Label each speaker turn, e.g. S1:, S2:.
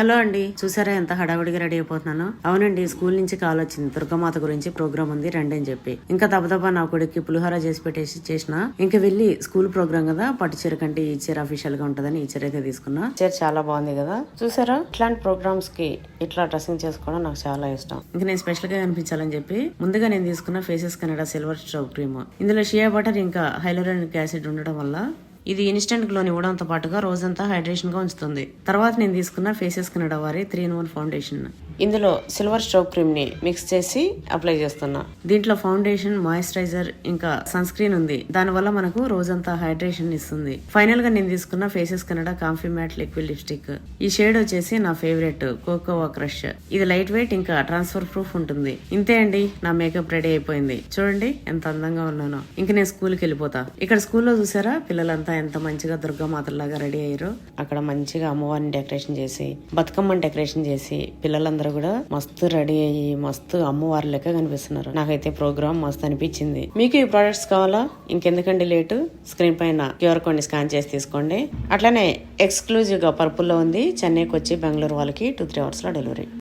S1: Hello అండి, చూసారా ఎంత హడావుడిగా రెడీ అయిపోతున్నాను. అవునండి, స్కూల్ నుంచి కాల్ వచ్చింది, దుర్గమాత గురించి ప్రోగ్రామ్ ఉంది రండి అని చెప్పి. ఇంకా దబదబా నా కొడుక్కి పులిహోర చేసి పెట్టేసి చేసిన. ఇంకా వెళ్ళి స్కూల్ ప్రోగ్రామ్ కదా, పట్టు చీర కంటే ఈ చీర అఫీషియల్ గా ఉంటదని ఈ చీర అయితే తీసుకున్నా. చీర చాలా బాగుంది కదా, చూసారా. ఇట్లాంటి ప్రోగ్రామ్స్ కి ఇట్లా డ్రెస్సింగ్ చేసుకోవడం నాకు చాలా ఇష్టం. ఇంకా నేను స్పెషల్ గా కనిపించాలని చెప్పి ముందుగా నేను తీసుకున్న ఫేసెస్ కెనడా సిల్వర్ స్ట్రౌ క్రీమ్. ఇందులో షియా బటర్ ఇంకా హైలోరానిక్ యాసిడ్ ఉండడం వల్ల ఇది ఇన్స్టెంట్ గ్లోని ఇవ్వడంతో పాటుగా రోజంతా హైడ్రేషన్ గా ఉంచుతుంది. తర్వాత నేను తీసుకున్న ఫేసెస్ కెనడా వారి 3-in-1 ఫౌండేషన్. ఇందులో సిల్వర్ స్ట్రోక్ క్రీమ్ ని మిక్స్ చేసి అప్లై చేస్తున్నా. దీంట్లో ఫౌండేషన్, మాయిశ్చరైజర్ ఇంకా సన్ స్క్రీన్ ఉంది. దాని వల్ల మనకు రోజంతా హైడ్రేషన్ ఇస్తుంది. ఫైనల్ గా నేను తీసుకున్న Faces Canada comfy matte liquid lipstick. ఈ షేడ్ వచ్చేసి నా ఫేవరెట్ కోకోవా క్రష్. ఇది లైట్ వెయిట్ ఇంకా ట్రాన్స్ఫర్ ప్రూఫ్ ఉంటుంది. ఇంతే అండి, నా మేకప్ రెడీ అయిపోయింది. చూడండి ఎంత అందంగా ఉన్నానో. ఇంక నేను స్కూల్ కి వెళ్ళిపోతా. ఇక్కడ స్కూల్లో చూసారా పిల్లలంతా ఎంత మంచిగా దుర్గామాతలాగా రెడీ అయ్యారు. అక్కడ మంచిగా అమ్మవారిని డెకరేషన్ చేసి, బతుకమ్మని డెకరేషన్ చేసి, పిల్లలందరూ కూడా మస్తు రెడీ అయ్యి మస్తు అమ్మవారి లెక్క కనిపిస్తున్నారు. నాకైతే ప్రోగ్రామ్ మస్తు అనిపించింది. మీకు ఈ ప్రొడక్ట్స్ కావాలా? ఇంకెందుకండి లేటు, స్క్రీన్ పైన క్యూఆర్ కోడ్ ని స్కాన్ చేసి తీసుకోండి. అట్లనే ఎక్స్క్లూజివ్ గా పర్పుల్ లో ఉంది. చెన్నైకి వచ్చి బెంగళూరు వాళ్ళకి 2-3 hours లో డెలివరీ.